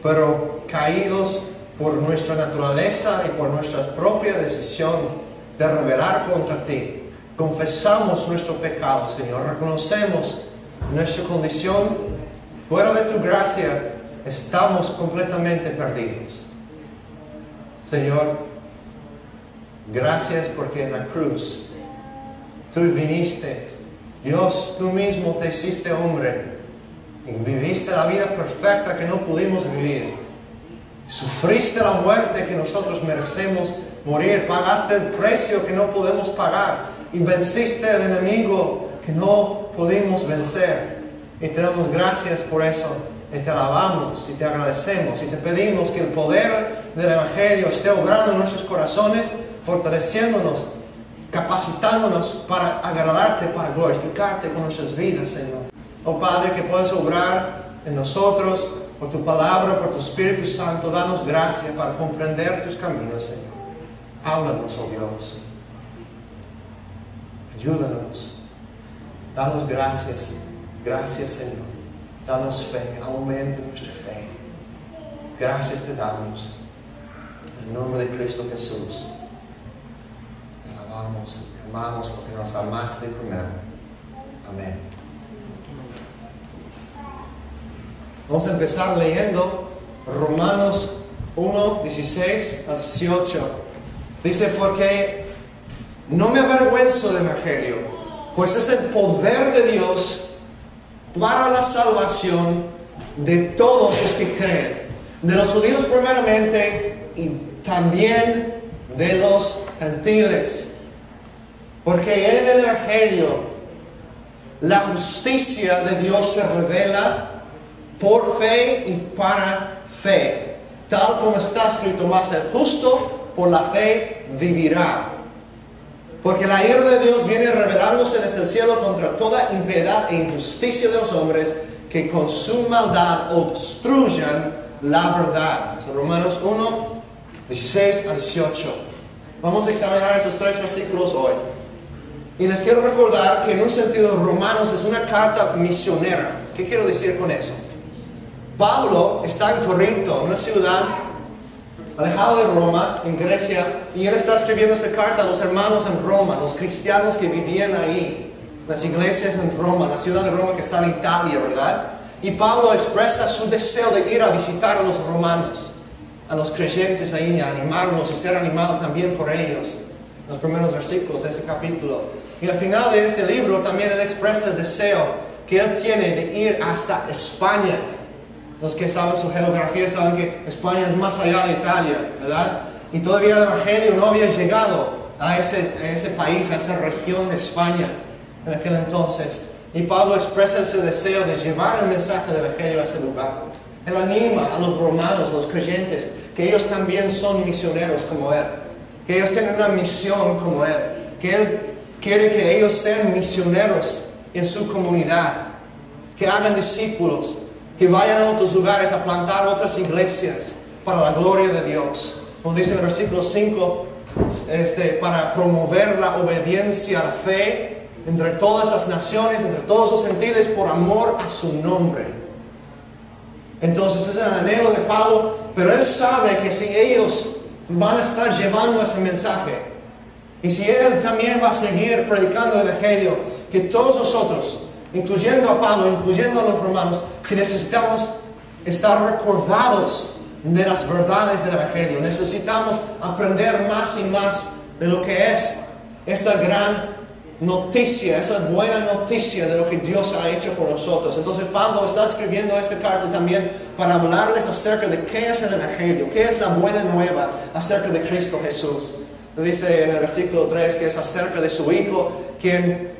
pero caídos por nuestra naturaleza y por nuestra propia decisión de rebelar contra ti. Confesamos nuestro pecado, Señor. Reconocemos nuestra condición. Fuera de tu gracia estamos completamente perdidos. Señor, gracias porque en la cruz tú viniste. Dios, tú mismo te hiciste hombre y viviste la vida perfecta que no pudimos vivir. Sufriste la muerte que nosotros merecemos morir. Pagaste el precio que no podemos pagar. Y venciste al enemigo que no pudimos vencer. Y te damos gracias por eso. Y te alabamos y te agradecemos. Y te pedimos que el poder del Evangelio esté obrando en nuestros corazones, fortaleciéndonos, capacitándonos para agradarte, para glorificarte con nuestras vidas, Señor. Oh Padre, que puedas obrar en nosotros por tu palabra, por tu Espíritu Santo. Danos gracia para comprender tus caminos, Señor. Háblanos, oh Dios. Ayúdanos. Danos gracias. Gracias, Señor. Danos fe. Aumenta nuestra fe. Gracias te damos. En el nombre de Cristo Jesús. Te alabamos, te amamos porque nos amaste primero. Amén. Vamos a empezar leyendo Romanos 1, 16 a 18. Dice, porque no me avergüenzo del Evangelio, pues es el poder de Dios para la salvación de todos los que creen, de los judíos primeramente y también de los gentiles. Porque en el Evangelio la justicia de Dios se revela por fe y para fe, tal como está escrito, mas el justo por la fe vivirá. Porque la ira de Dios viene revelándose desde el cielo contra toda impiedad e injusticia de los hombres que con su maldad obstruyan la verdad. Romanos 1, 16 a 18. Vamos a examinar esos tres versículos hoy. Y les quiero recordar que en un sentido Romanos es una carta misionera. ¿Qué quiero decir con eso? Pablo está en Corinto, una ciudad alejada de Roma, en Grecia, y él está escribiendo esta carta a los hermanos en Roma, los cristianos que vivían ahí, las iglesias en Roma, la ciudad de Roma que está en Italia, ¿verdad? Y Pablo expresa su deseo de ir a visitar a los romanos, a los creyentes ahí, a animarlos y ser animado también por ellos, los primeros versículos de ese capítulo. Y al final de este libro también él expresa el deseo que él tiene de ir hasta España. Los que saben su geografía saben que España es más allá de Italia, ¿verdad? Y todavía el Evangelio no había llegado a ese país, a esa región de España en aquel entonces. Y Pablo expresa ese deseo de llevar el mensaje del Evangelio a ese lugar. Él anima a los romanos, los creyentes, que ellos también son misioneros como él, que ellos tienen una misión como él, que él quiere que ellos sean misioneros en su comunidad, que hagan discípulos, que vayan a otros lugares a plantar otras iglesias para la gloria de Dios. Como dice en el versículo 5, para promover la obediencia a la fe entre todas las naciones, entre todos los gentiles, por amor a su nombre. Entonces es el anhelo de Pablo, pero él sabe que si ellos van a estar llevando ese mensaje, y si él también va a seguir predicando el Evangelio, que todos nosotros, incluyendo a Pablo, incluyendo a los romanos, que necesitamos estar recordados de las verdades del Evangelio. Necesitamos aprender más y más de lo que es esta gran noticia, esa buena noticia de lo que Dios ha hecho por nosotros. Entonces Pablo está escribiendo esta carta también para hablarles acerca de qué es el Evangelio, qué es la buena nueva acerca de Cristo Jesús. Dice en el versículo 3 que es acerca de su Hijo, quien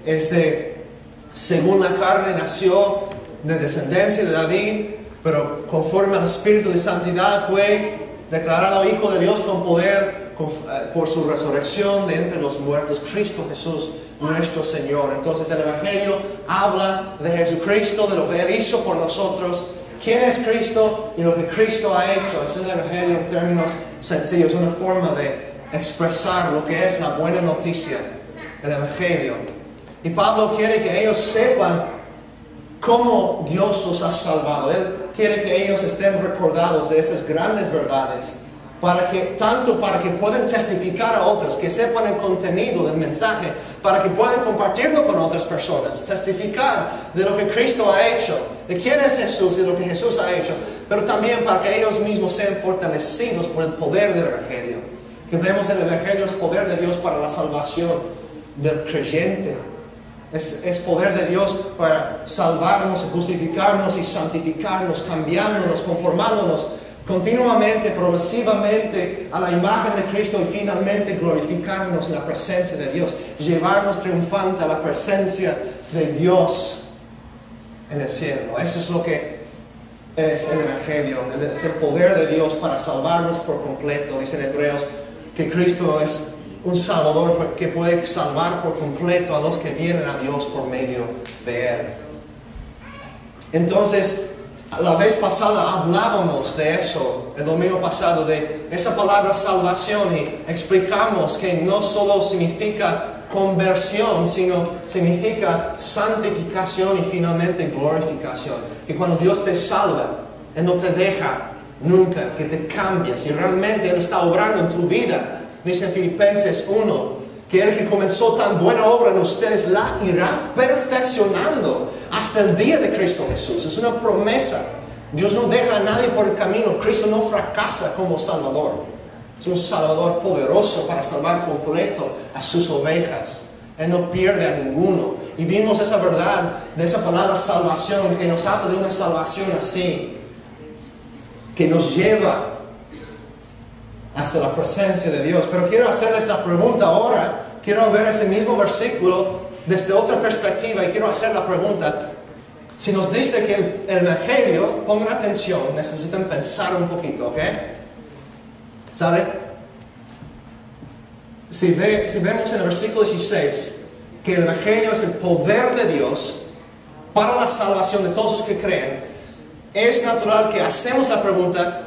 según la carne nació de descendencia de David, pero conforme al Espíritu de Santidad fue declarado Hijo de Dios con poder por su resurrección de entre los muertos, Cristo Jesús nuestro Señor. Entonces el Evangelio habla de Jesucristo, de lo que Él hizo por nosotros, quién es Cristo y lo que Cristo ha hecho. Ese es el Evangelio en términos sencillos, una forma de expresar lo que es la buena noticia, el Evangelio. Y Pablo quiere que ellos sepan cómo Dios los ha salvado. Él quiere que ellos estén recordados de estas grandes verdades, para que puedan testificar a otros, que sepan el contenido del mensaje, para que puedan compartirlo con otras personas, testificar de lo que Cristo ha hecho, de quién es Jesús, de lo que Jesús ha hecho, pero también para que ellos mismos sean fortalecidos por el poder del Evangelio. Que vemos en el Evangelio es poder de Dios para la salvación del creyente. Es poder de Dios para salvarnos, justificarnos y santificarnos, cambiándonos, conformándonos continuamente, progresivamente a la imagen de Cristo y finalmente glorificarnos en la presencia de Dios, llevarnos triunfante a la presencia de Dios en el cielo. Eso es lo que es el Evangelio, es el poder de Dios para salvarnos por completo. Dice en Hebreos que Cristo es un Salvador que puede salvar por completo a los que vienen a Dios por medio de Él. Entonces, la vez pasada hablábamos de eso, el domingo pasado, de esa palabra salvación, y explicamos que no solo significa conversión, sino significa santificación y finalmente glorificación. Que cuando Dios te salva, Él no te deja nunca, que te cambias, y realmente Él está obrando en tu vida. Dice en Filipenses 1, que el que comenzó tan buena obra en ustedes la irá perfeccionando hasta el día de Cristo Jesús. Es una promesa. Dios no deja a nadie por el camino. Cristo no fracasa como Salvador. Es un Salvador poderoso para salvar completo a sus ovejas. Él no pierde a ninguno. Y vimos esa verdad de esa palabra salvación, que nos habla de una salvación así, que nos lleva hasta la presencia de Dios. Pero quiero hacerles la pregunta ahora. Quiero ver ese mismo versículo desde otra perspectiva y quiero hacer la pregunta. Si nos dice que el Evangelio, pongan atención, necesitan pensar un poquito, ¿ok? ¿Sale? Si vemos en el versículo 16 que el Evangelio es el poder de Dios para la salvación de todos los que creen, es natural que hacemos la pregunta,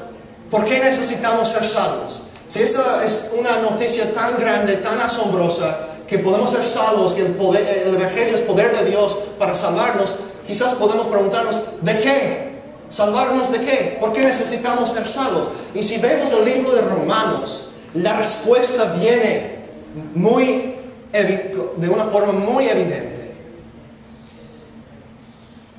¿por qué necesitamos ser salvos? Si esa es una noticia tan grande, tan asombrosa, que podemos ser salvos, que el Evangelio es poder de Dios para salvarnos, quizás podemos preguntarnos, ¿de qué? ¿Salvarnos de qué? ¿Por qué necesitamos ser salvos? Y si vemos el libro de Romanos, la respuesta viene de una forma muy evidente.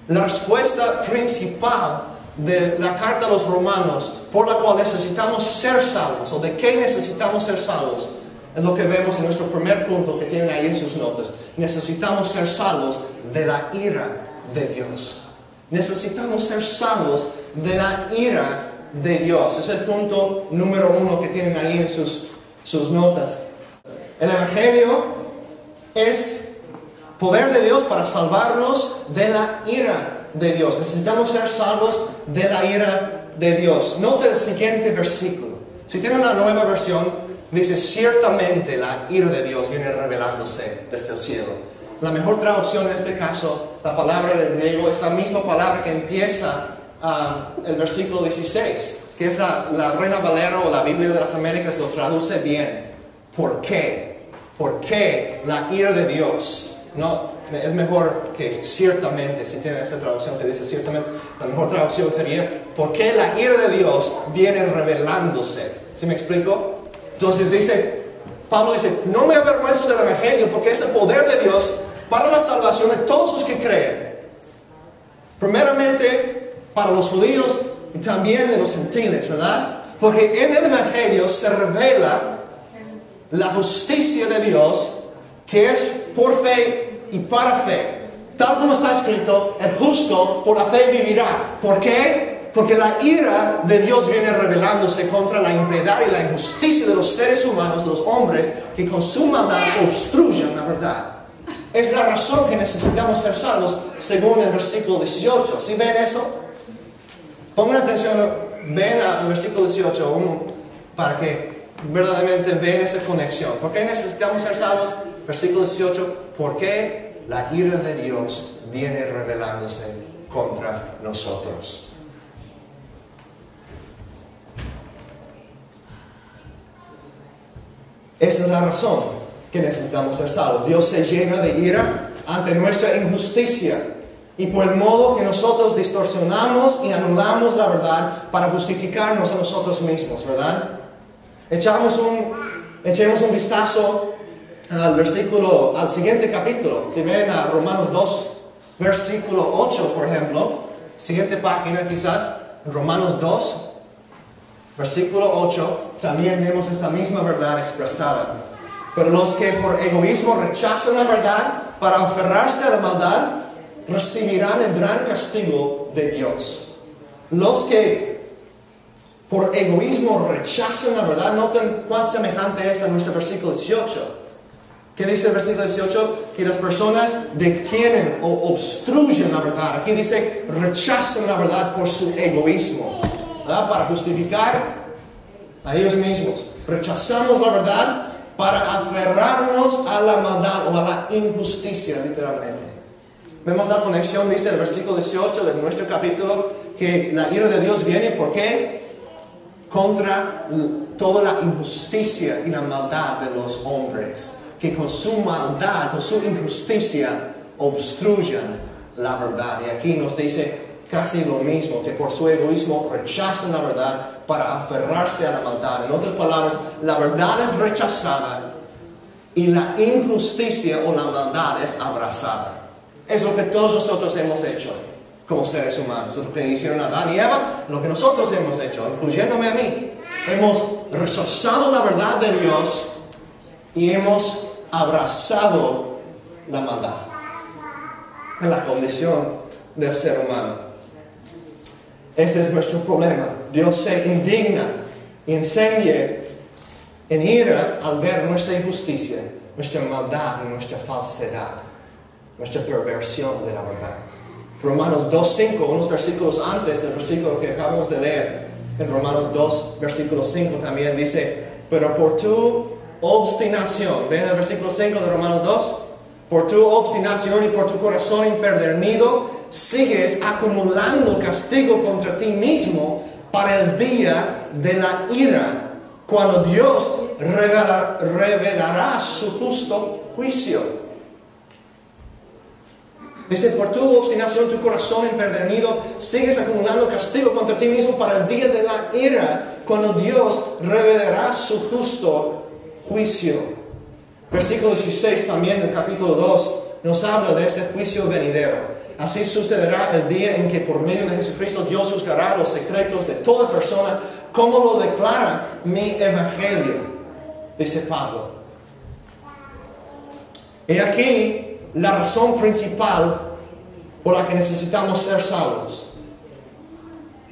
La respuesta principal de la carta a los romanos, por la cual necesitamos ser salvos, o de qué necesitamos ser salvos, es lo que vemos en nuestro primer punto que tienen ahí en sus notas. Necesitamos ser salvos de la ira de Dios. Necesitamos ser salvos de la ira de Dios. Es el punto número 1 que tienen ahí en sus notas. El Evangelio es poder de Dios para salvarnos de la ira de Dios. Necesitamos ser salvos de la ira de Dios. Note el siguiente versículo. Si tienen una nueva versión, dice, ciertamente la ira de Dios viene revelándose desde el cielo. La mejor traducción en este caso, la palabra del griego, es la misma palabra que empieza el versículo 16, que es la Reina Valera o la Biblia de las Américas lo traduce bien. ¿Por qué? ¿Por qué la ira de Dios? No, es mejor que ciertamente, si tienen esa traducción que dice ciertamente, la mejor traducción sería, ¿por qué la ira de Dios viene revelándose? ¿Sí me explico? Entonces Pablo dice, no me avergüenzo del Evangelio porque es el poder de Dios para la salvación de todos los que creen. Primeramente para los judíos y también de los gentiles, ¿verdad? Porque en el Evangelio se revela la justicia de Dios, que es por fe y para fe. Tal como está escrito, el justo por la fe vivirá. ¿Por qué? Porque la ira de Dios viene revelándose contra la impiedad y la injusticia de los seres humanos, de los hombres, que con su maldad obstruyen la verdad. Es la razón que necesitamos ser salvos, según el versículo 18. ¿Sí ven eso? Pongan atención, ven al versículo 18, para que verdaderamente vean esa conexión. ¿Por qué necesitamos ser salvos? Versículo 18, porque la ira de Dios viene revelándose contra nosotros. Esta es la razón que necesitamos ser salvos. Dios se llena de ira ante nuestra injusticia. y por el modo que nosotros distorsionamos y anulamos la verdad para justificarnos a nosotros mismos, ¿verdad? Echemos un vistazo al siguiente capítulo. Si ven a Romanos 2, versículo 8, por ejemplo, siguiente página quizás, Romanos 2, versículo 8, también vemos esta misma verdad expresada. Pero los que por egoísmo rechazan la verdad para aferrarse a la maldad, recibirán el gran castigo de Dios. Los que por egoísmo rechazan la verdad, noten cuán semejante es a nuestro versículo 18. ¿Qué dice el versículo 18? Que las personas detienen o obstruyen la verdad. Aquí dice, rechazan la verdad por su egoísmo, ¿verdad? Para justificar a ellos mismos. Rechazamos la verdad para aferrarnos a la maldad o a la injusticia, literalmente. Vemos la conexión, dice el versículo 18 de nuestro capítulo, que la ira de Dios viene, ¿por qué? Contra toda la injusticia y la maldad de los hombres, que con su maldad, con su injusticia, obstruyan la verdad. Y aquí nos dice casi lo mismo, que por su egoísmo rechazan la verdad para aferrarse a la maldad. En otras palabras, la verdad es rechazada y la injusticia o la maldad es abrazada. Es lo que todos nosotros hemos hecho como seres humanos. Es lo que hicieron Adán y Eva, lo que nosotros hemos hecho, incluyéndome a mí. Hemos rechazado la verdad de Dios y hemos abrazado la maldad. Es la condición del ser humano. Este es nuestro problema. Dios se indigna y enciende en ira al ver nuestra injusticia, nuestra maldad y nuestra falsedad, nuestra perversión de la verdad. Romanos 2:5, unos versículos antes del versículo que acabamos de leer, en Romanos 2, versículo 5 también dice, pero por tu obstinación, ¿ven el versículo 5 de Romanos 2? Por tu obstinación y por tu corazón impedernido, sigues acumulando castigo contra ti mismo para el día de la ira, cuando Dios revelará su justo juicio. Dice, por tu obstinación, tu corazón empedernido, sigues acumulando castigo contra ti mismo para el día de la ira, cuando Dios revelará su justo juicio. Versículo 16 también del capítulo 2 nos habla de este juicio venidero. Así sucederá el día en que por medio de Jesucristo Dios juzgará los secretos de toda persona, como lo declara mi evangelio, dice Pablo. Y aquí la razón principal por la que necesitamos ser salvos.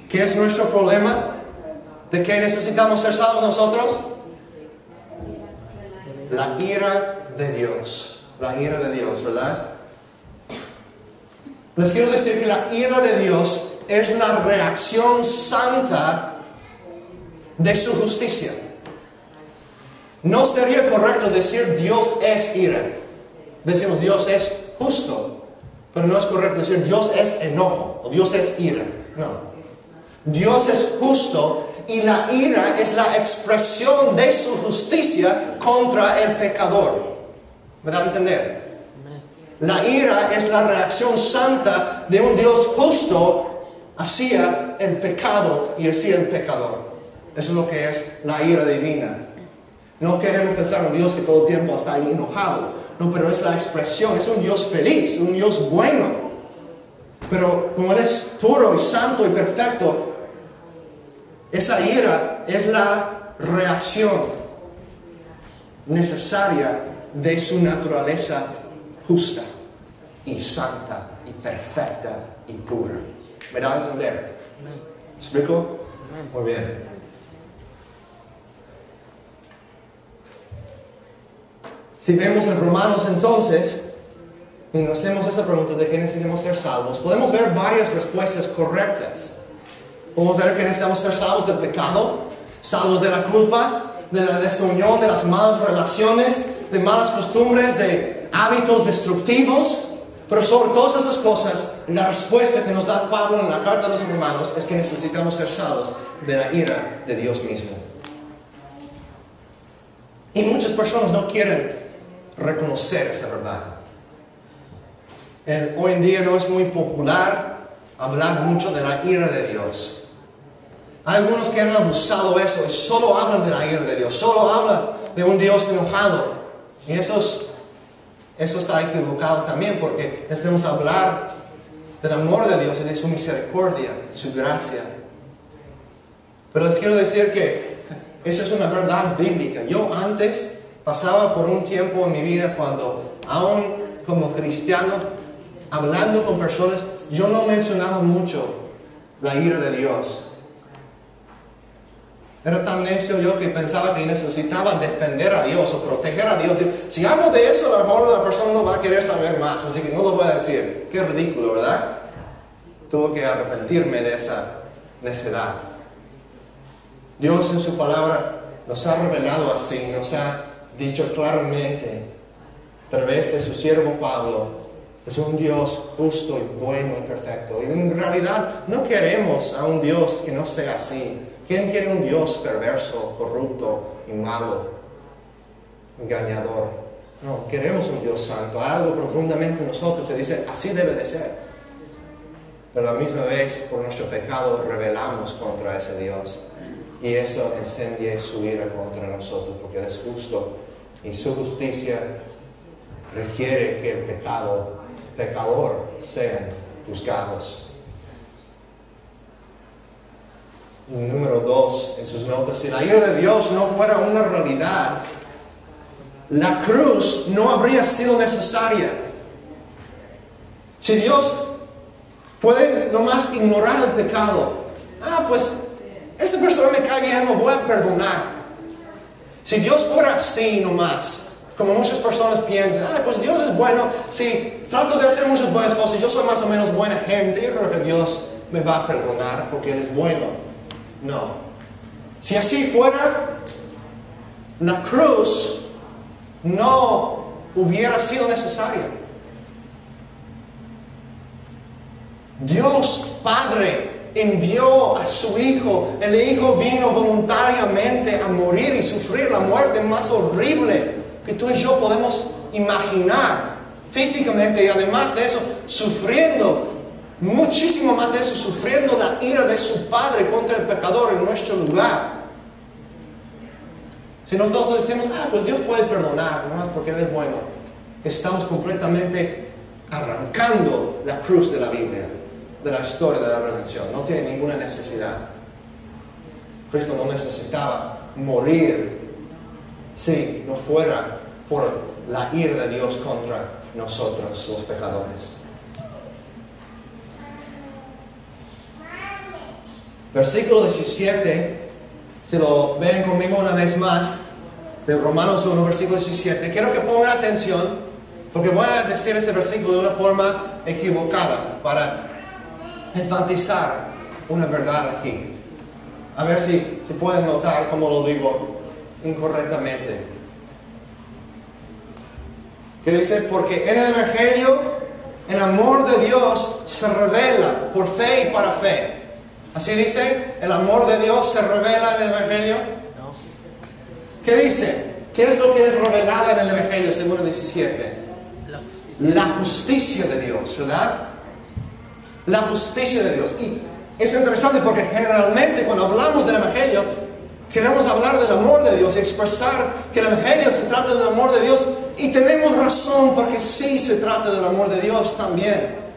¿Qué es nuestro problema? ¿De qué necesitamos ser salvos nosotros? La ira de Dios. La ira de Dios, ¿verdad? Les quiero decir que la ira de Dios es la reacción santa de su justicia. No sería correcto decir Dios es ira. Decimos Dios es justo, pero no es correcto decir Dios es enojo o Dios es ira. No. Dios es justo y la ira es la expresión de su justicia contra el pecador. ¿Me da a entender? La ira es la reacción santa de un Dios justo hacia el pecado y hacia el pecador. Eso es lo que es la ira divina. No queremos pensar en un Dios que todo el tiempo está ahí enojado. No, pero es la expresión, es un Dios feliz, un Dios bueno. Pero como Él es puro y santo y perfecto, esa ira es la reacción necesaria de su naturaleza justa y santa y perfecta y pura. ¿Me da a entender? ¿Explico? Muy bien. Si vemos en Romanos entonces, y nos hacemos esa pregunta de que necesitamos ser salvos, podemos ver varias respuestas correctas. Podemos ver que necesitamos ser salvos del pecado, salvos de la culpa, de la desunión, de las malas relaciones, de malas costumbres, de hábitos destructivos. Pero sobre todas esas cosas, la respuesta que nos da Pablo en la carta a los Romanos es que necesitamos ser salvos de la ira de Dios mismo. Y muchas personas no quieren reconocer esa verdad. Hoy en día no es muy popular hablar mucho de la ira de Dios. Hay algunos que han abusado de eso y solo hablan de la ira de Dios, solo hablan de un Dios enojado. Y eso está equivocado también, porque necesitamos hablar del amor de Dios y de su misericordia, su gracia. Pero les quiero decir que esa es una verdad bíblica. Yo antes pasaba por un tiempo en mi vida cuando, aún como cristiano, hablando con personas, yo no mencionaba mucho la ira de Dios. Era tan necio yo que pensaba que necesitaba defender a Dios o proteger a Dios. Si hablo de eso, a lo mejor la persona no va a querer saber más, así que no lo voy a decir. Qué ridículo, ¿verdad? Tuve que arrepentirme de esa necedad. Dios en su palabra nos ha revelado así, nos ha dicho claramente a través de su siervo Pablo: es un Dios justo y bueno y perfecto. Y en realidad no queremos a un Dios que no sea así. ¿Quién quiere un Dios perverso, corrupto y malo, engañador? No, queremos un Dios santo, algo profundamente en nosotros que dice, así debe de ser. Pero a la misma vez, por nuestro pecado, rebelamos contra ese Dios. Y eso enciende su ira contra nosotros, porque Él es justo. Y su justicia requiere que el pecador sean juzgados. Número 2, en sus notas: si la ira de Dios no fuera una realidad, la cruz no habría sido necesaria. Si Dios puede nomás ignorar el pecado, pues esta persona me cae bien, lo voy a perdonar. Si Dios fuera así nomás, como muchas personas piensan, pues Dios es bueno, si trato de hacer muchas buenas cosas, yo soy más o menos buena gente, yo creo que Dios me va a perdonar porque Él es bueno. No. Si así fuera, la cruz no hubiera sido necesaria. Dios Padre envió a su Hijo. El Hijo vino voluntariamente a morir y sufrir la muerte más horrible que tú y yo podemos imaginar físicamente, y además de eso, sufriendo muchísimo más de eso, sufriendo la ira de su Padre contra el pecador en nuestro lugar. Si nosotros decimos, pues Dios puede perdonar, ¿no? Porque Él es bueno, estamos completamente arrancando la cruz de la Biblia, de la historia de la redención. No tiene ninguna necesidad. Cristo no necesitaba morir si no fuera por la ira de Dios contra nosotros, los pecadores. Versículo 17, si lo ven conmigo una vez más, de Romanos 1, versículo 17. Quiero que pongan atención, porque voy a decir este versículo de una forma equivocada, para enfatizar una verdad aquí. A ver si pueden notar cómo lo digo incorrectamente. Que dice, porque en el Evangelio, el amor de Dios se revela por fe y para fe. Así dice, el amor de Dios se revela en el Evangelio. ¿Qué dice? ¿Qué es lo que es revelada en el Evangelio, según el 17? La justicia de Dios, ¿verdad? La justicia de Dios. Y es interesante porque generalmente cuando hablamos del Evangelio, queremos hablar del amor de Dios y expresar que el Evangelio se trata del amor de Dios. Y tenemos razón, porque sí se trata del amor de Dios también.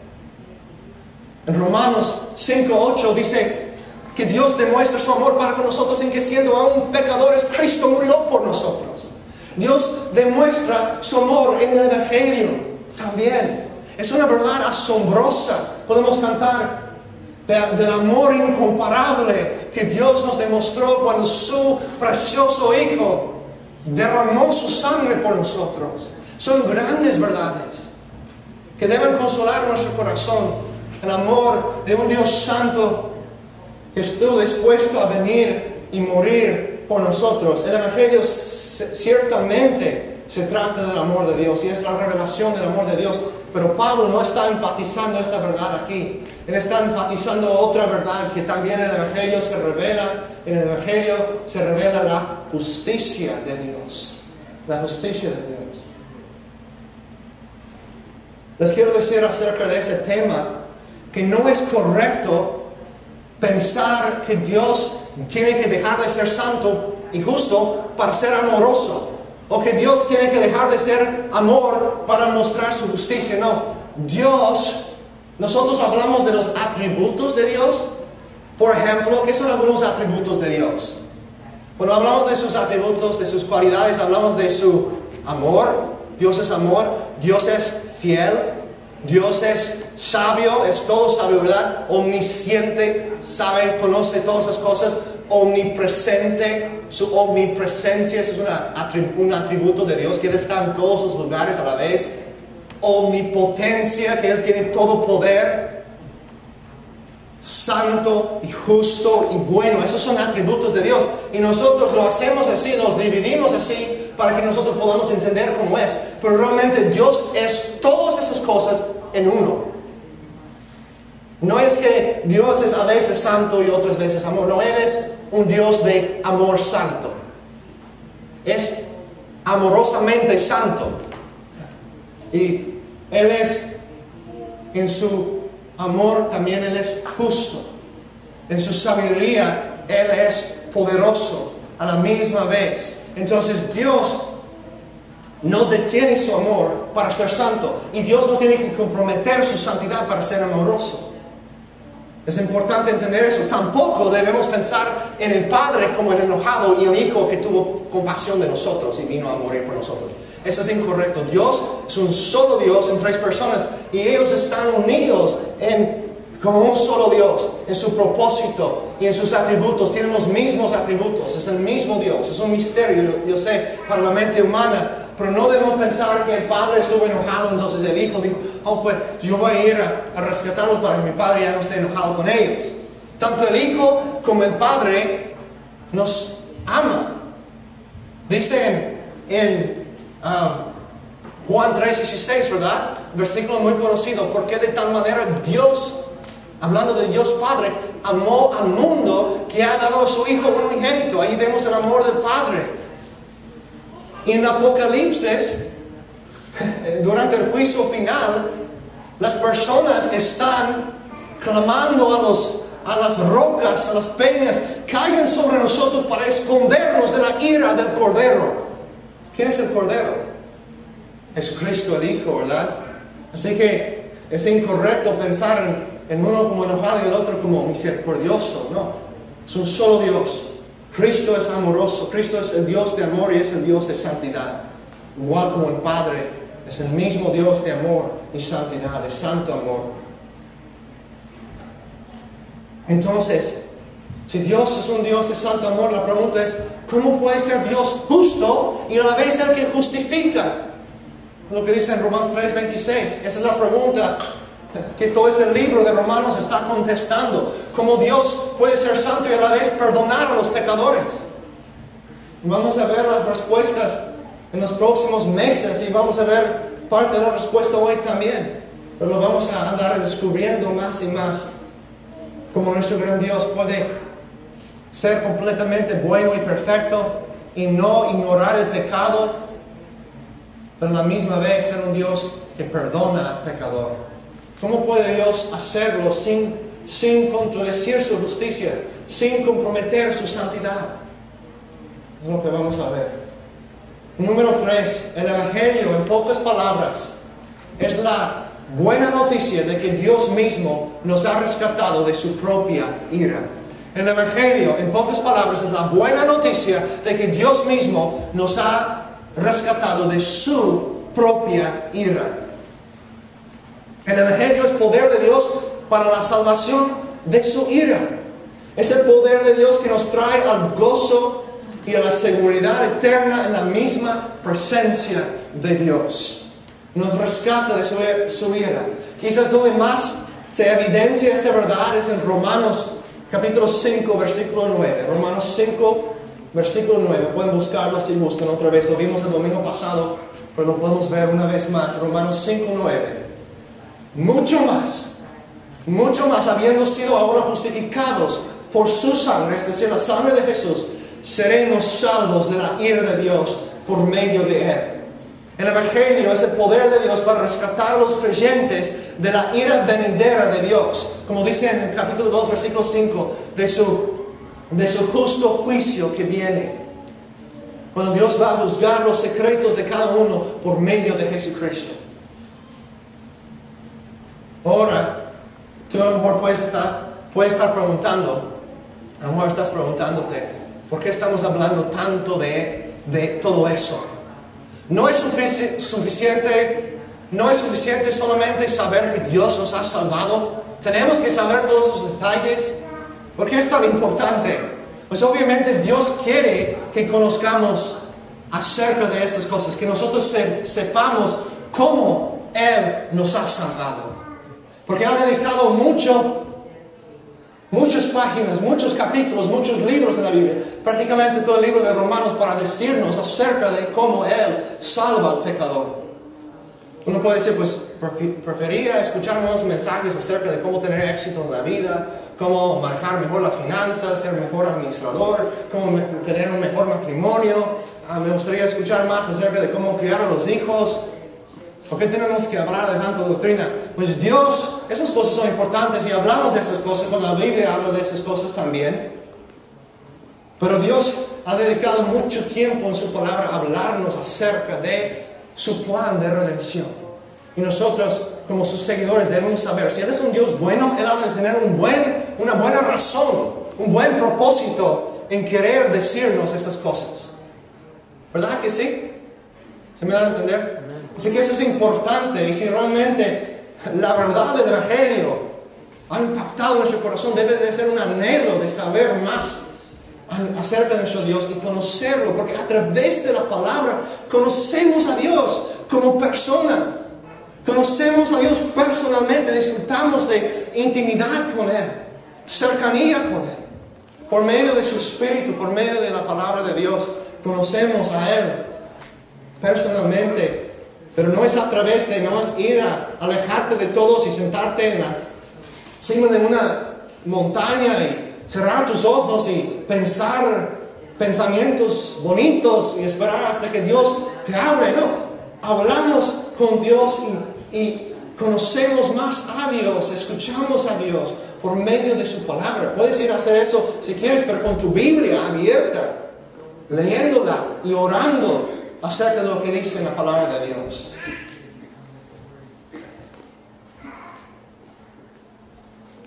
En Romanos 5:8 dice que Dios demuestra su amor para con nosotros en que, siendo aún pecadores, Cristo murió por nosotros. Dios demuestra su amor en el Evangelio también. Es una verdad asombrosa. Podemos cantar del amor incomparable que Dios nos demostró cuando su precioso Hijo derramó su sangre por nosotros. Son grandes verdades que deben consolar nuestro corazón. El amor de un Dios santo que estuvo dispuesto a venir y morir por nosotros. El Evangelio ciertamente se trata del amor de Dios y es la revelación del amor de Dios. Pero Pablo no está enfatizando esta verdad aquí. Él está enfatizando otra verdad, que también en el Evangelio se revela. En el Evangelio se revela la justicia de Dios. La justicia de Dios. Les quiero decir acerca de ese tema que no es correcto pensar que Dios tiene que dejar de ser santo y justo para ser amoroso, o que Dios tiene que dejar de ser amor para mostrar su justicia. No, nosotros hablamos de los atributos de Dios. Por ejemplo, ¿qué son algunos atributos de Dios? Cuando hablamos de sus atributos, de sus cualidades, hablamos de su amor. Dios es amor, Dios es fiel, Dios es sabio, es todo sabio, ¿verdad? Omnisciente, sabe, conoce todas esas cosas. Omnipresente, su omnipresencia es un atributo de Dios, que Él está en todos los lugares a la vez. Omnipotencia, que Él tiene todo poder. Santo y justo y bueno, esos son atributos de Dios. Y nosotros lo hacemos así, los dividimos así para que nosotros podamos entender cómo es. Pero realmente Dios es todas esas cosas en uno. No es que Dios es a veces santo y otras veces amor. No, Él es un Dios de amor santo. Es amorosamente santo. Y Él es, en su amor también Él es justo. En su sabiduría Él es poderoso a la misma vez. Entonces Dios no detiene su amor para ser santo. Y Dios no tiene que comprometer su santidad para ser amoroso. Es importante entender eso. Tampoco debemos pensar en el Padre como el enojado y el Hijo que tuvo compasión de nosotros y vino a morir por nosotros. Eso es incorrecto. Dios es un solo Dios en tres personas y ellos están unidos como un solo Dios en su propósito y en sus atributos. Tienen los mismos atributos. Es el mismo Dios. Es un misterio, yo sé, para la mente humana. Pero no debemos pensar que el Padre estuvo enojado, entonces el Hijo dijo, oh, pues yo voy a ir a rescatarlos para que mi Padre ya no esté enojado con ellos. Tanto el Hijo como el Padre nos ama. Dice en Juan 3:16, ¿verdad? Versículo muy conocido. Porque de tal manera Dios, hablando de Dios Padre, amó al mundo que ha dado a su Hijo unigénito. Ahí vemos el amor del Padre. Y en Apocalipsis, durante el juicio final, las personas están clamando a las rocas, a las peñas, caigan sobre nosotros para escondernos de la ira del Cordero. ¿Quién es el Cordero? Es Cristo el Hijo, ¿verdad? Así que es incorrecto pensar en uno como enojado y el otro como misericordioso. No, es un solo Dios. Cristo es amoroso, Cristo es el Dios de amor y es el Dios de santidad. Igual como el Padre es el mismo Dios de amor y santidad, de santo amor. Entonces, si Dios es un Dios de santo amor, la pregunta es, ¿cómo puede ser Dios justo y a la vez el que justifica? Lo que dice en Romanos 3:26. Esa es la pregunta que todo este libro de Romanos está contestando. ¿Cómo Dios puede ser santo y a la vez perdonar a los pecadores? Vamos a ver las respuestas en los próximos meses y vamos a ver parte de la respuesta hoy también. Pero lo vamos a andar descubriendo más y más. Cómo nuestro gran Dios puede ser completamente bueno y perfecto y no ignorar el pecado, pero a la misma vez ser un Dios que perdona al pecador. ¿Cómo puede Dios hacerlo sin contradecir su justicia, sin comprometer su santidad? Es lo que vamos a ver. Número 3, el Evangelio, en pocas palabras, es la buena noticia de que Dios mismo nos ha rescatado de su propia ira. El Evangelio, en pocas palabras, es la buena noticia de que Dios mismo nos ha rescatado de su propia ira. El Evangelio es poder de Dios para la salvación de su ira. Es el poder de Dios que nos trae al gozo y a la seguridad eterna en la misma presencia de Dios. Nos rescata de su ira. Quizás donde más se evidencia esta verdad es en Romanos capítulo 5, versículo 9. Romanos 5, versículo 9. Pueden buscarlo si gustan otra vez. Lo vimos el domingo pasado, pero lo podemos ver una vez más. Romanos 5, 9. Mucho más, habiendo sido ahora justificados por su sangre, es decir, la sangre de Jesús, seremos salvos de la ira de Dios por medio de Él. El Evangelio es el poder de Dios para rescatar a los creyentes de la ira venidera de Dios. Como dice en el capítulo 2, versículo 5, de su justo juicio que viene. Cuando Dios va a juzgar los secretos de cada uno por medio de Jesucristo. Ahora, tú a lo mejor puedes estar preguntando, a lo mejor estás preguntándote, ¿por qué estamos hablando tanto de todo eso? No es suficiente solamente saber que Dios nos ha salvado. Tenemos que saber todos los detalles. ¿Por qué es tan importante? Pues obviamente Dios quiere que conozcamos acerca de estas cosas, que nosotros sepamos cómo Él nos ha salvado. Porque ha dedicado muchas páginas, muchos capítulos, muchos libros de la Biblia, prácticamente todo el libro de Romanos, para decirnos acerca de cómo Él salva al pecador. Uno puede decir, pues prefería escuchar más mensajes acerca de cómo tener éxito en la vida, cómo manejar mejor las finanzas, ser mejor administrador, cómo tener un mejor matrimonio. Me gustaría escuchar más acerca de cómo criar a los hijos. ¿Por qué tenemos que hablar de tanta doctrina? Pues Dios, esas cosas son importantes y hablamos de esas cosas, cuando la Biblia habla de esas cosas también. Pero Dios ha dedicado mucho tiempo en su palabra a hablarnos acerca de su plan de redención. Y nosotros, como sus seguidores, debemos saber, si Él es un Dios bueno, Él ha de tener una buena razón, un buen propósito en querer decirnos estas cosas. ¿Verdad que sí? ¿Se me da a entender? Así que eso es importante, y si realmente la verdad del Evangelio ha impactado nuestro corazón, debe de ser un anhelo de saber más acerca de nuestro Dios y conocerlo, porque a través de la palabra conocemos a Dios como persona, conocemos a Dios personalmente, disfrutamos de intimidad con Él, cercanía con Él, por medio de su Espíritu, por medio de la palabra de Dios, conocemos a Él personalmente. Pero no es a través de nada más ir a alejarte de todos y sentarte en la cima de una montaña y cerrar tus ojos y pensar pensamientos bonitos y esperar hasta que Dios te hable. No, hablamos con Dios y conocemos más a Dios, escuchamos a Dios por medio de su palabra. Puedes ir a hacer eso si quieres, pero con tu Biblia abierta, leyéndola y orando acerca de lo que dice la palabra de Dios.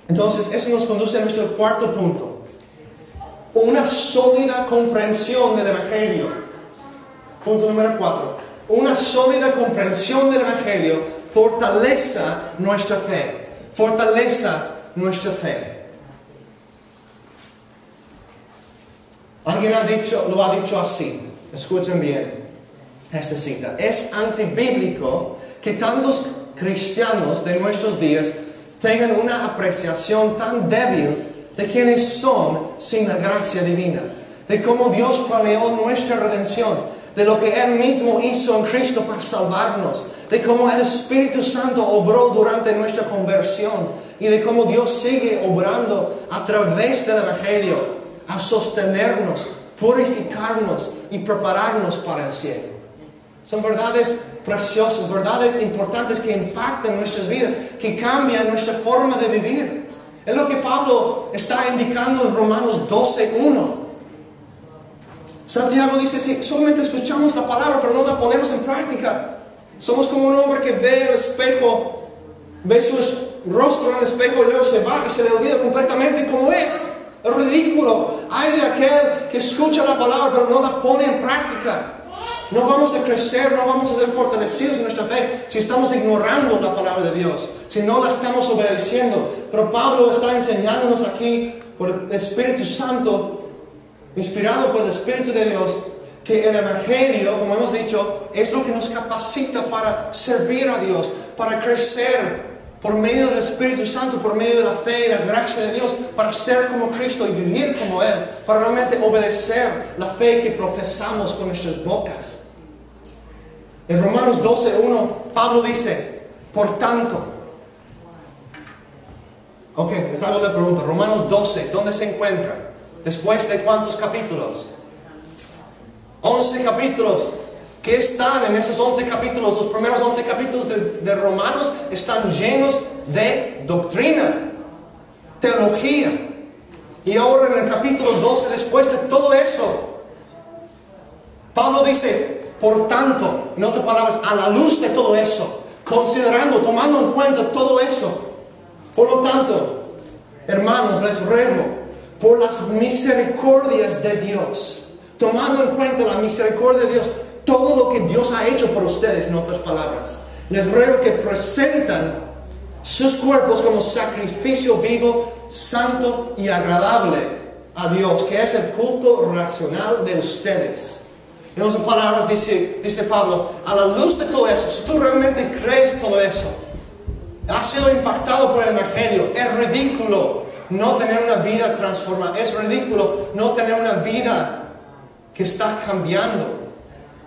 Entonces, eso nos conduce a nuestro cuarto punto. Una sólida comprensión del Evangelio. Punto número 4. Una sólida comprensión del Evangelio fortaleza nuestra fe. Fortaleza nuestra fe. Alguien lo ha dicho así. Escuchen bien esta cita. Es antibíblico que tantos cristianos de nuestros días tengan una apreciación tan débil de quienes son sin la gracia divina, de cómo Dios planeó nuestra redención, de lo que Él mismo hizo en Cristo para salvarnos, de cómo el Espíritu Santo obró durante nuestra conversión y de cómo Dios sigue obrando a través del Evangelio a sostenernos, purificarnos y prepararnos para el cielo. Son verdades preciosas, verdades importantes que impactan nuestras vidas, que cambian nuestra forma de vivir. Es lo que Pablo está indicando en Romanos 12:1. Santiago dice, si solamente escuchamos la palabra pero no la ponemos en práctica, somos como un hombre que ve el espejo, ve su rostro en el espejo y luego se va y se le olvida completamente cómo es. Es ridículo. Hay de aquel que escucha la palabra pero no la pone en práctica. No vamos a crecer, no vamos a ser fortalecidos en nuestra fe si estamos ignorando la palabra de Dios, si no la estamos obedeciendo. Pero Pablo está enseñándonos aquí por el Espíritu Santo, inspirado por el Espíritu de Dios, que el Evangelio, como hemos dicho, es lo que nos capacita para servir a Dios, para crecer por medio del Espíritu Santo, por medio de la fe y la gracia de Dios, para ser como Cristo y vivir como Él, para realmente obedecer la fe que profesamos con nuestras bocas. En Romanos 12:1, Pablo dice, por tanto, ok, les hago la pregunta, Romanos 12, ¿dónde se encuentra? ¿Después de cuántos capítulos? 11 capítulos. que están en esos 11 capítulos, los primeros 11 capítulos de Romanos, están llenos de doctrina, teología. Y ahora en el capítulo 12, después de todo eso, Pablo dice, por tanto, en otras palabras, a la luz de todo eso, considerando, tomando en cuenta todo eso, por lo tanto, hermanos, les ruego, por las misericordias de Dios, tomando en cuenta la misericordia de Dios, todo lo que Dios ha hecho por ustedes, en otras palabras, les ruego que presentan sus cuerpos como sacrificio vivo, santo y agradable a Dios, que es el culto racional de ustedes. En otras palabras, dice Pablo, a la luz de todo eso, si tú realmente crees todo eso, has sido impactado por el Evangelio, es ridículo no tener una vida transformada, es ridículo no tener una vida que está cambiando,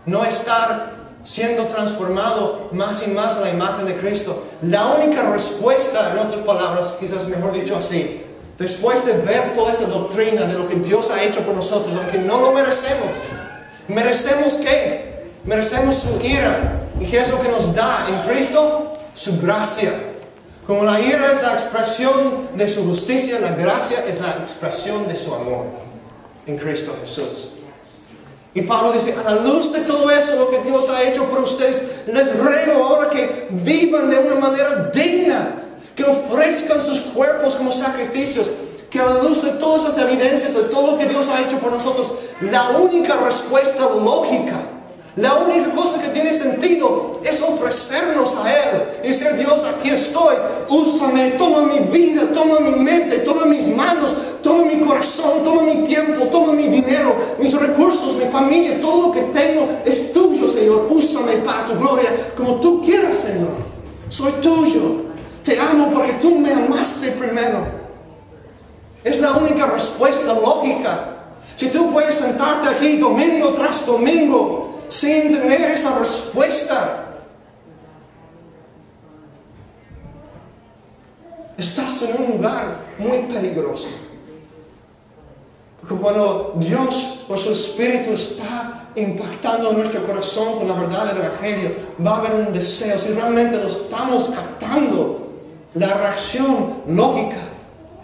no estar siendo transformado más y más a la imagen de Cristo. La única respuesta, en otras palabras, quizás mejor dicho así, después de ver toda esa doctrina de lo que Dios ha hecho por nosotros, aunque no lo merecemos, ¿merecemos qué? Merecemos su ira. ¿Y qué es lo que nos da en Cristo? Su gracia. Como la ira es la expresión de su justicia, la gracia es la expresión de su amor en Cristo Jesús. Y Pablo dice, a la luz de todo eso, lo que Dios ha hecho por ustedes, les ruego ahora que vivan de una manera digna, que ofrezcan sus cuerpos como sacrificios, que a la luz de todas esas evidencias, de todo lo que Dios ha hecho por nosotros, la única respuesta lógica, la única cosa que tiene sentido es ofrecernos a Él y decir, Dios, aquí estoy, úsame, toma mi vida, toma mi mente, toma mis manos, toma mi corazón, toma mi tiempo, toma mi dinero, mis recursos, mi familia, todo lo que tengo es tuyo, Señor, úsame para tu gloria, como tú quieras, Señor, soy tuyo, te amo porque tú me amaste primero. Es la única respuesta lógica. Si tú puedes sentarte aquí domingo tras domingo sin tener esa respuesta, estás en un lugar muy peligroso. Porque cuando Dios por su Espíritu está impactando nuestro corazón con la verdad del Evangelio, va a haber un deseo. Si realmente lo estamos captando, la reacción lógica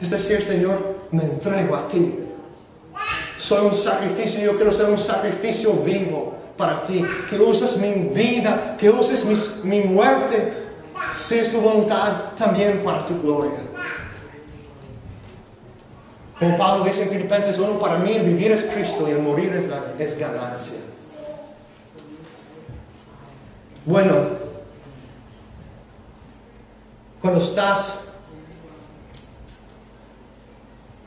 es decir, Señor, me entrego a ti. Soy un sacrificio, yo quiero ser un sacrificio vivo para ti. Que uses mi vida, que uses mi muerte, si es tu voluntad, también para tu gloria. Como Pablo dice en Filipenses 1, para mí el vivir es Cristo y el morir es ganancia. Bueno, cuando estás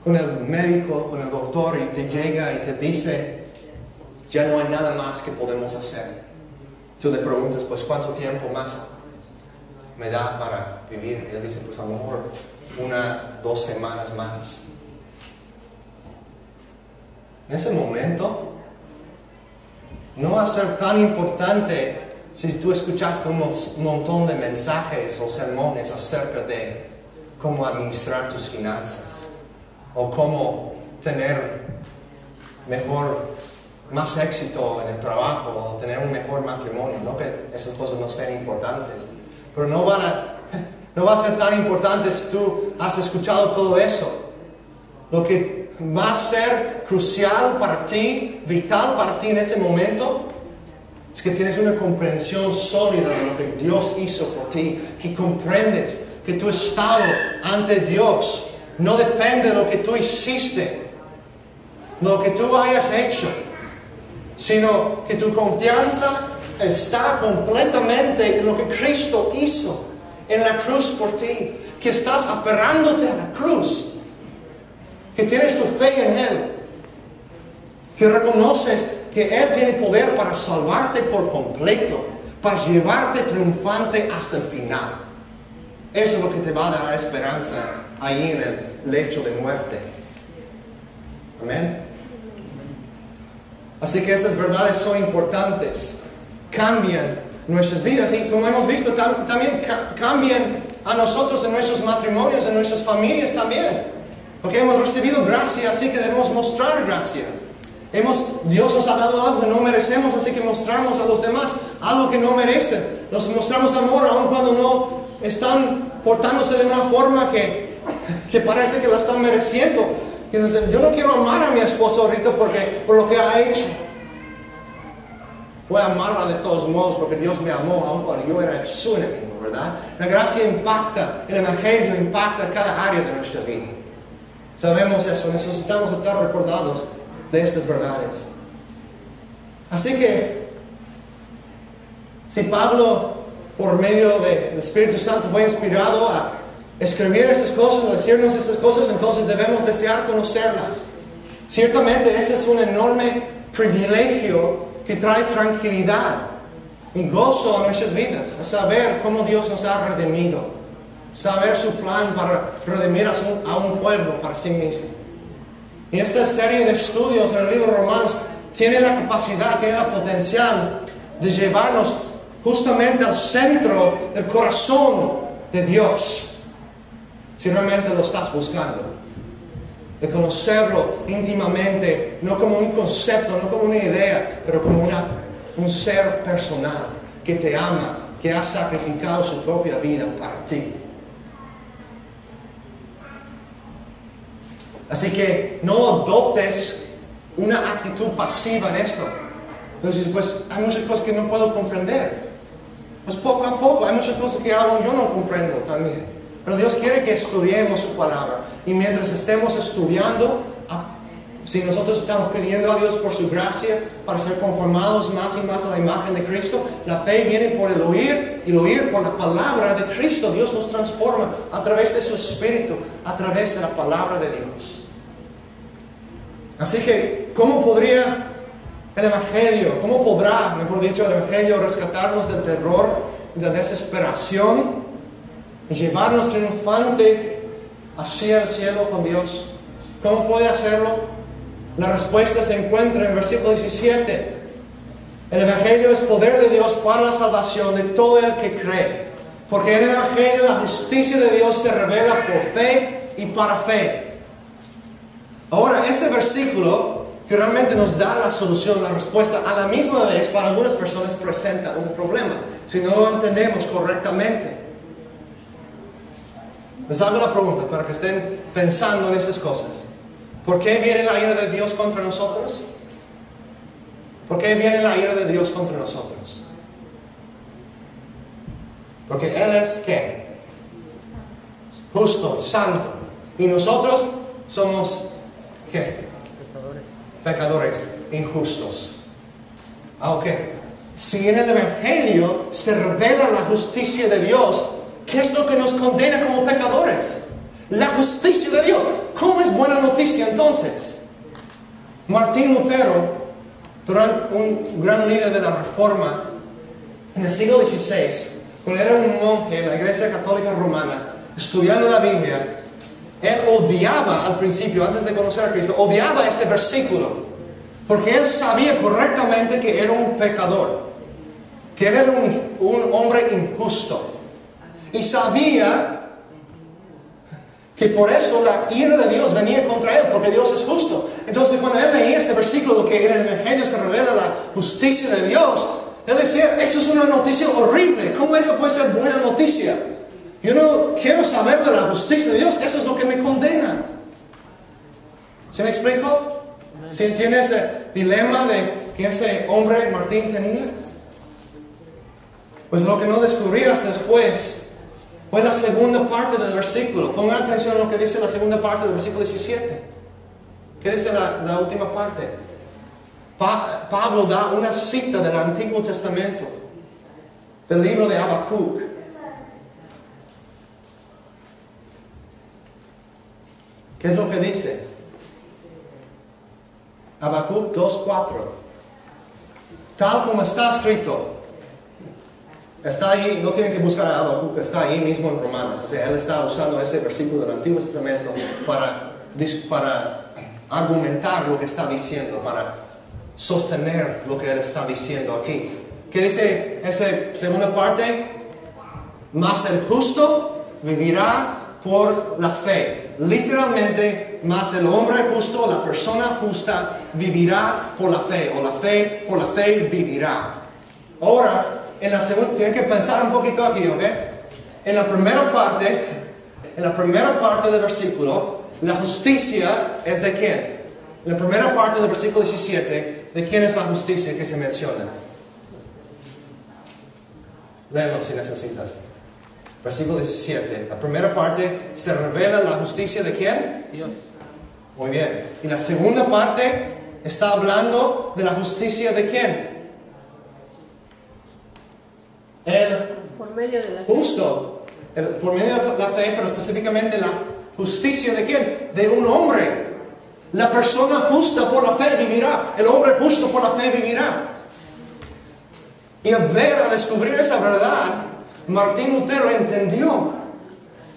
con el médico, con el doctor y te llega y te dice, ya no hay nada más que podemos hacer. Tú le preguntas, pues, ¿cuánto tiempo más me da para vivir? Y él dice, pues, a lo mejor 1, 2 semanas más. En ese momento, no va a ser tan importante si tú escuchaste un montón de mensajes o sermones acerca de cómo administrar tus finanzas o cómo tener más éxito en el trabajo o tener un mejor matrimonio. No que esas cosas no sean importantes, pero no va a ser tan importante si tú has escuchado todo eso. Lo que va a ser crucial para ti, vital para ti en ese momento, es que tienes una comprensión sólida de lo que Dios hizo por ti, que comprendes que tu estado ante Dios no depende de lo que tú hiciste, lo que tú hayas hecho, sino que tu confianza está completamente en lo que Cristo hizo en la cruz por ti, que estás aferrándote a la cruz, que tienes tu fe en Él, que reconoces que Él tiene poder para salvarte por completo, para llevarte triunfante hasta el final. Eso es lo que te va a dar esperanza ahí en el lecho de muerte. Amén. Así que estas verdades son importantes, cambian nuestras vidas y, como hemos visto, también cambian a nosotros en nuestros matrimonios, en nuestras familias también, porque hemos recibido gracia, así que debemos mostrar gracia Dios nos ha dado algo que no merecemos, así que mostramos a los demás algo que no merecen. Nos mostramos amor aun cuando no están portándose de una forma que parece que la están mereciendo. Yo no quiero amar a mi esposo ahorita por lo que ha hecho. Voy a amarla de todos modos porque Dios me amó aun cuando yo era su enemigo, ¿verdad? La gracia impacta, el Evangelio impacta cada área de nuestra vida. Sabemos eso, necesitamos estar recordados de estas verdades. Así que, si Pablo, por medio del Espíritu Santo, fue inspirado a escribir estas cosas, a decirnos estas cosas, entonces debemos desear conocerlas. Ciertamente, ese es un enorme privilegio que trae tranquilidad y gozo a nuestras vidas, a saber cómo Dios nos ha redimido, saber su plan para redimir a un pueblo para sí mismo. Y esta serie de estudios en el libro de Romanos tiene la capacidad, tiene la potencial de llevarnos justamente al centro del corazón de Dios, si realmente lo estás buscando. De conocerlo íntimamente, no como un concepto, no como una idea, pero como un ser personal que te ama, que ha sacrificado su propia vida para ti. Así que no adoptes una actitud pasiva en esto. Entonces, pues hay muchas cosas que no puedo comprender. Pues poco a poco, hay muchas cosas que aún yo no comprendo también. Pero Dios quiere que estudiemos su palabra. Y mientras estemos estudiando, si nosotros estamos pidiendo a Dios por su gracia para ser conformados más y más a la imagen de Cristo, la fe viene por el oír y el oír por la palabra de Cristo. Dios nos transforma a través de su Espíritu, a través de la palabra de Dios. Así que, ¿cómo podría el Evangelio, cómo podrá, mejor dicho, el Evangelio rescatarnos del terror y de la desesperación y llevarnos triunfante hacia el cielo con Dios? ¿Cómo puede hacerlo? La respuesta se encuentra en el versículo 17. El Evangelio es poder de Dios para la salvación de todo el que cree. Porque en el Evangelio la justicia de Dios se revela por fe y para fe. Ahora, este versículo que realmente nos da la solución, la respuesta, a la misma vez para algunas personas presenta un problema si no lo entendemos correctamente. Les hago la pregunta para que estén pensando en esas cosas. ¿Por qué viene la ira de Dios contra nosotros? ¿Por qué viene la ira de Dios contra nosotros? Porque Él es ¿qué? Justo, santo. Y nosotros somos ¿qué? Pecadores injustos. Ok. Si en el Evangelio se revela la justicia de Dios, ¿qué es lo que nos condena como pecadores? La justicia de Dios. ¿Cómo es buena noticia entonces? Martín Lutero, un gran líder de la Reforma, en el siglo XVI, cuando era un monje en la Iglesia Católica Romana, estudiando la Biblia, él odiaba al principio, antes de conocer a Cristo, odiaba este versículo, porque él sabía correctamente que era un pecador, que él era un hombre injusto. Y sabía que por eso la ira de Dios venía contra él, porque Dios es justo. Entonces cuando él leía este versículo, que en el Evangelio se revela la justicia de Dios, él decía, eso es una noticia horrible. ¿Cómo eso puede ser buena noticia? Yo no quiero saber de la justicia de Dios, eso es lo que me condena. ¿Se me explico? ¿Se entiende ese dilema que ese hombre Martín tenía? Pues lo que no descubrí hasta después fue la segunda parte del versículo. Pongan atención a lo que dice la segunda parte del versículo 17. ¿Qué dice la última parte? Pablo da una cita del Antiguo Testamento, del libro de Habacuc. ¿Qué es lo que dice? Habacuc 2:4. Tal como está escrito. Está ahí, no tienen que buscar a Habacuc, está ahí mismo en Romanos. O sea, él está usando ese versículo del Antiguo Testamento para argumentar lo que está diciendo, para sostener lo que él está diciendo aquí. ¿Qué dice esa segunda parte? Mas el justo vivirá por la fe. literalmente, mas el hombre justo, la persona justa, vivirá por la fe, o por la fe vivirá. Ahora, en la segunda, tienen que pensar un poquito aquí, ¿ok? En la primera parte del versículo, la justicia es de quién. En la primera parte del versículo 17, ¿de quién es la justicia que se menciona? Léelo si necesitas. Versículo 17. La primera parte se revela la justicia de quién? Dios. Muy bien. Y la segunda parte está hablando de la justicia de quién? El Por medio de la fe. justo. Por medio de la fe, pero específicamente la justicia de quién? De un hombre. La persona justa por la fe vivirá. El hombre justo por la fe vivirá. Y a descubrir esa verdad, Martín Lutero entendió.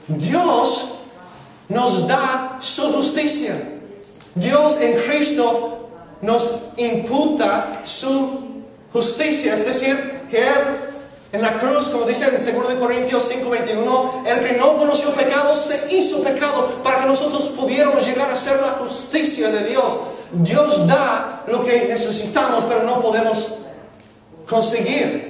Dios nos da su justicia. Dios en Cristo nos imputa su justicia. Es decir, que Él en la cruz, como dice en 2 Corintios 5:21, el que no conoció pecado se hizo pecado para que nosotros pudiéramos llegar a ser la justicia de Dios. Dios da lo que necesitamos, pero no podemos conseguir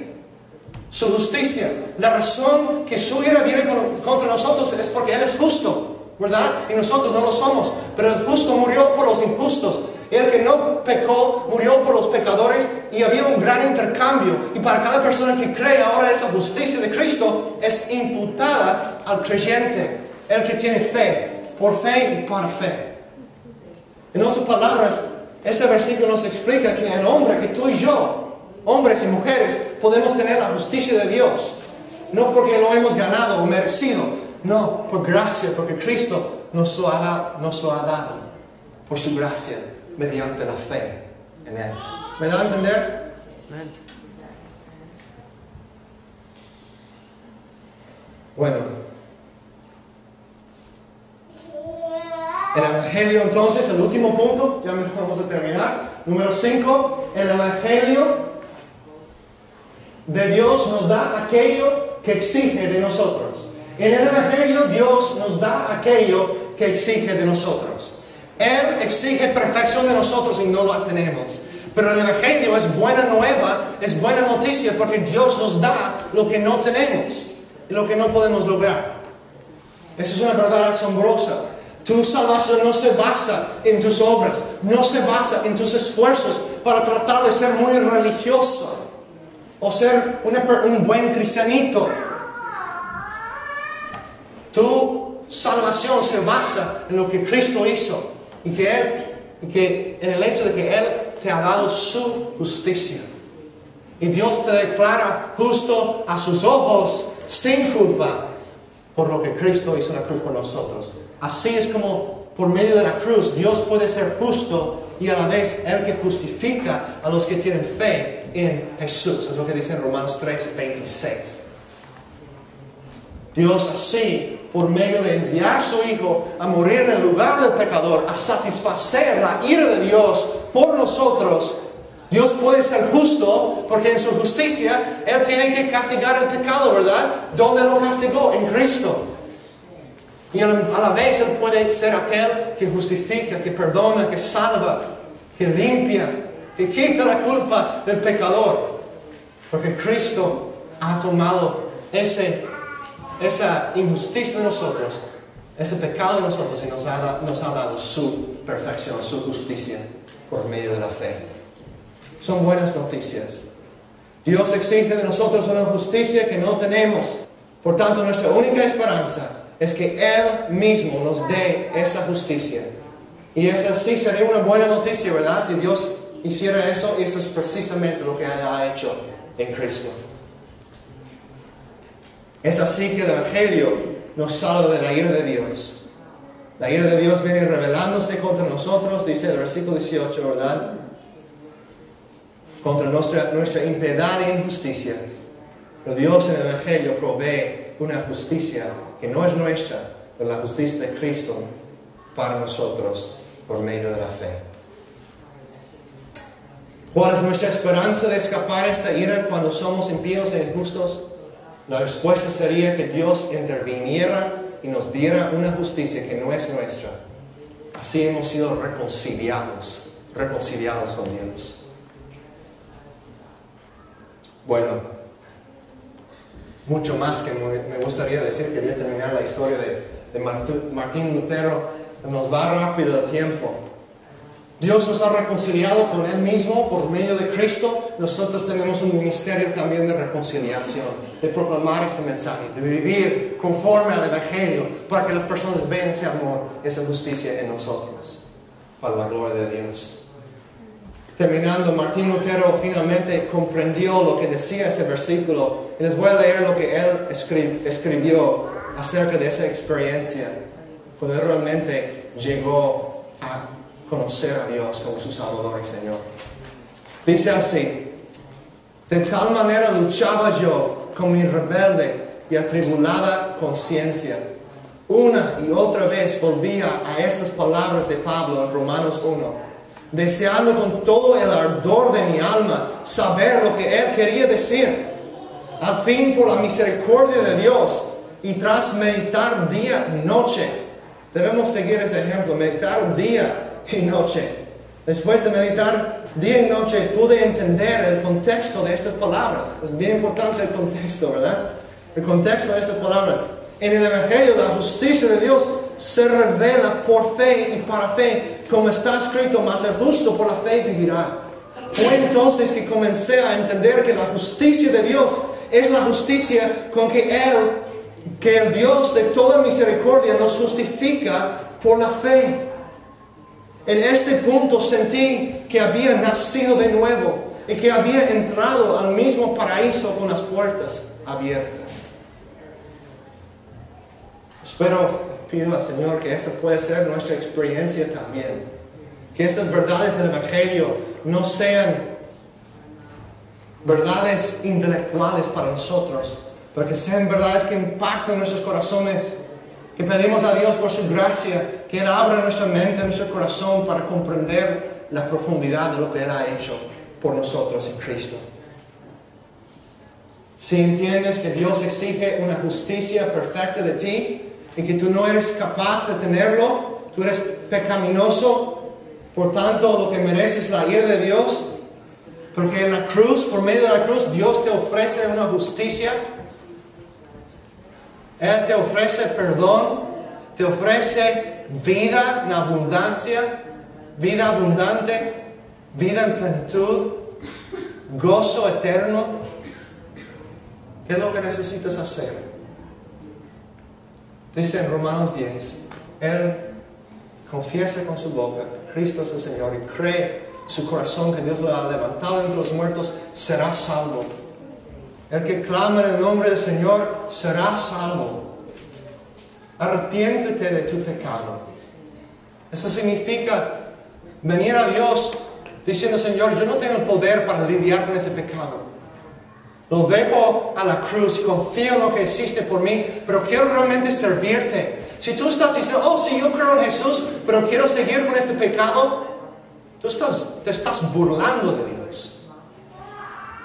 su justicia. La razón que su ira viene contra nosotros es porque Él es justo, ¿verdad? Y nosotros no lo somos. Pero el justo murió por los injustos. Y el que no pecó murió por los pecadores. Y había un gran intercambio. Y para cada persona que cree ahora esa justicia de Cristo es imputada al creyente. El que tiene fe, por fe y para fe. En otras palabras, ese versículo nos explica que el hombre, que tú y yo, hombres y mujeres, podemos tener la justicia de Dios. No porque lo hemos ganado o merecido. No, por gracia, porque Cristo nos lo ha dado. Por su gracia, mediante la fe en Él. ¿Me da a entender? Amén. Bueno. El Evangelio entonces, el último punto, ya vamos a terminar. Número 5, el Evangelio de Dios nos da aquello que exige de nosotros. En el Evangelio Dios nos da aquello que exige de nosotros. Él exige perfección de nosotros y no la tenemos. Pero el Evangelio es buena nueva, es buena noticia porque Dios nos da lo que no tenemos y lo que no podemos lograr. Eso es una verdad asombrosa. Tu salvación no se basa en tus obras, no se basa en tus esfuerzos para tratar de ser muy religioso o ser un buen cristianito. Tu salvación se basa en lo que Cristo hizo y que en el hecho de que Él te ha dado su justicia. Y Dios te declara justo a sus ojos, sin culpa, por lo que Cristo hizo en la cruz por nosotros. Así es como por medio de la cruz Dios puede ser justo y a la vez el que justifica a los que tienen fe en Jesús. Es lo que dice en Romanos 3:26. Dios así, por medio de enviar a su Hijo a morir en el lugar del pecador, a satisfacer la ira de Dios por nosotros, Dios puede ser justo porque en su justicia Él tiene que castigar el pecado, ¿verdad? ¿Dónde lo castigó? En Cristo. Y a la vez Él puede ser aquel que justifica, que perdona, que salva, que limpia, que quita la culpa del pecador. Porque Cristo ha tomado esa injusticia de nosotros, ese pecado de nosotros y nos ha dado su perfección, su justicia por medio de la fe. Son buenas noticias. Dios exige de nosotros una justicia que no tenemos. Por tanto, nuestra única esperanza es que Él mismo nos dé esa justicia. Y esa sí sería una buena noticia, ¿verdad? Si Dios hiciera eso, y eso es precisamente lo que Él ha hecho en Cristo. Es así que el Evangelio nos salva de la ira de Dios. La ira de Dios viene revelándose contra nosotros, dice el versículo 18, ¿verdad? Contra nuestra impiedad e injusticia. Pero Dios en el Evangelio provee una justicia que no es nuestra, pero la justicia de Cristo para nosotros por medio de la fe. ¿Cuál es nuestra esperanza de escapar de esta ira cuando somos impíos e injustos? La respuesta sería que Dios interviniera y nos diera una justicia que no es nuestra, así hemos sido reconciliados con Dios. Bueno, mucho más que me gustaría decir. Quería terminar la historia de Martín Lutero. Nos va rápido el tiempo. Dios nos ha reconciliado con Él mismo por medio de Cristo. Nosotros tenemos un ministerio también de reconciliación, de proclamar este mensaje, de vivir conforme al Evangelio, para que las personas vean ese amor, esa justicia en nosotros, para la gloria de Dios. Terminando, Martín Lutero finalmente comprendió lo que decía este versículo, y les voy a leer lo que él escribió acerca de esa experiencia, cuando él realmente llegó a conocer a Dios como su Salvador y Señor. Dice así: de tal manera luchaba yo con mi rebelde y atribulada conciencia. Una y otra vez volvía a estas palabras de Pablo en Romanos 1, deseando con todo el ardor de mi alma saber lo que él quería decir. Al fin, por la misericordia de Dios, y tras meditar día y noche, debemos seguir ese ejemplo, meditar día y noche. Después de meditar día y noche, pude entender el contexto de estas palabras. Es bien importante el contexto, ¿verdad? El contexto de estas palabras. En el Evangelio, la justicia de Dios se revela por fe y para fe, como está escrito: mas el justo por la fe vivirá. Fue entonces que comencé a entender que la justicia de Dios es la justicia con que el Dios de toda misericordia nos justifica por la fe. En este punto sentí que había nacido de nuevo y que había entrado al mismo paraíso con las puertas abiertas. Pido al Señor que esa pueda ser nuestra experiencia también. Que estas verdades del Evangelio no sean verdades intelectuales para nosotros, pero que sean verdades que impacten nuestros corazones. Que pedimos a Dios por su gracia que Él abra nuestra mente, nuestro corazón, para comprender la profundidad de lo que Él ha hecho por nosotros en Cristo. Si entiendes que Dios exige una justicia perfecta de ti y que tú no eres capaz de tenerlo, tú eres pecaminoso, por tanto lo que mereces es la ira de Dios, porque en la cruz, por medio de la cruz, Dios te ofrece una justicia. Él te ofrece perdón, te ofrece vida en abundancia, vida abundante, vida en plenitud, gozo eterno. ¿Qué es lo que necesitas hacer? Dice en Romanos 10, él confiesa con su boca que Cristo es el Señor y cree en su corazón que Dios lo ha levantado entre los muertos, será salvo. El que clama en el nombre del Señor será salvo. Arrepiéntete de tu pecado. Eso significa venir a Dios diciendo: Señor, yo no tengo el poder para lidiar con ese pecado. Lo dejo a la cruz, confío en lo que hiciste por mí, pero quiero realmente servirte. Si tú estás diciendo: oh, sí, yo creo en Jesús, pero quiero seguir con este pecado, te estás burlando de Dios.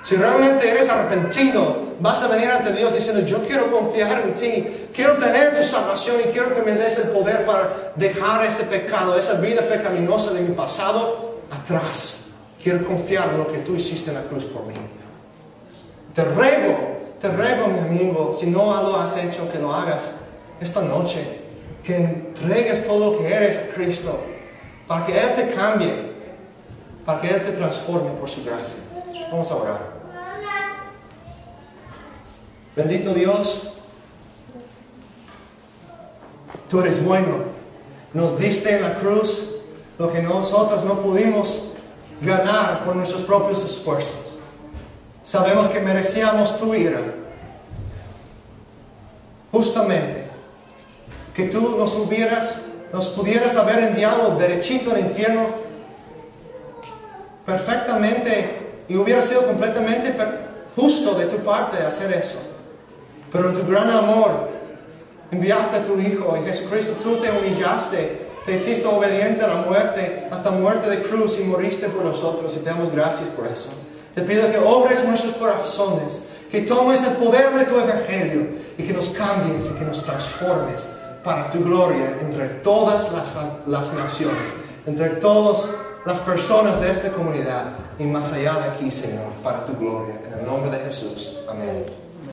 Si realmente eres arrepentido, vas a venir ante Dios diciendo: yo quiero confiar en ti, quiero tener tu salvación y quiero que me des el poder para dejar ese pecado, esa vida pecaminosa de mi pasado atrás. Quiero confiar en lo que tú hiciste en la cruz por mí. Te ruego, mi amigo, si no lo has hecho, que lo hagas esta noche, que entregues todo lo que eres a Cristo, para que Él te cambie, para que Él te transforme por su gracia. Vamos a orar. Bendito Dios, tú eres bueno. Nos diste en la cruz lo que nosotros no pudimos ganar por nuestros propios esfuerzos. Sabemos que merecíamos tu ira. Justamente, que tú nos pudieras haber enviado derechito al infierno perfectamente, y hubiera sido completamente justo de tu parte hacer eso. Pero en tu gran amor enviaste a tu Hijo, y Jesucristo, tú te humillaste, te hiciste obediente a la muerte, hasta muerte de cruz, y moriste por nosotros, y te damos gracias por eso. Te pido que obres en nuestros corazones, que tomes el poder de tu Evangelio y que nos cambies y que nos transformes para tu gloria entre todas las naciones, entre todas las personas de esta comunidad y más allá de aquí, Señor, para tu gloria. En el nombre de Jesús. Amén.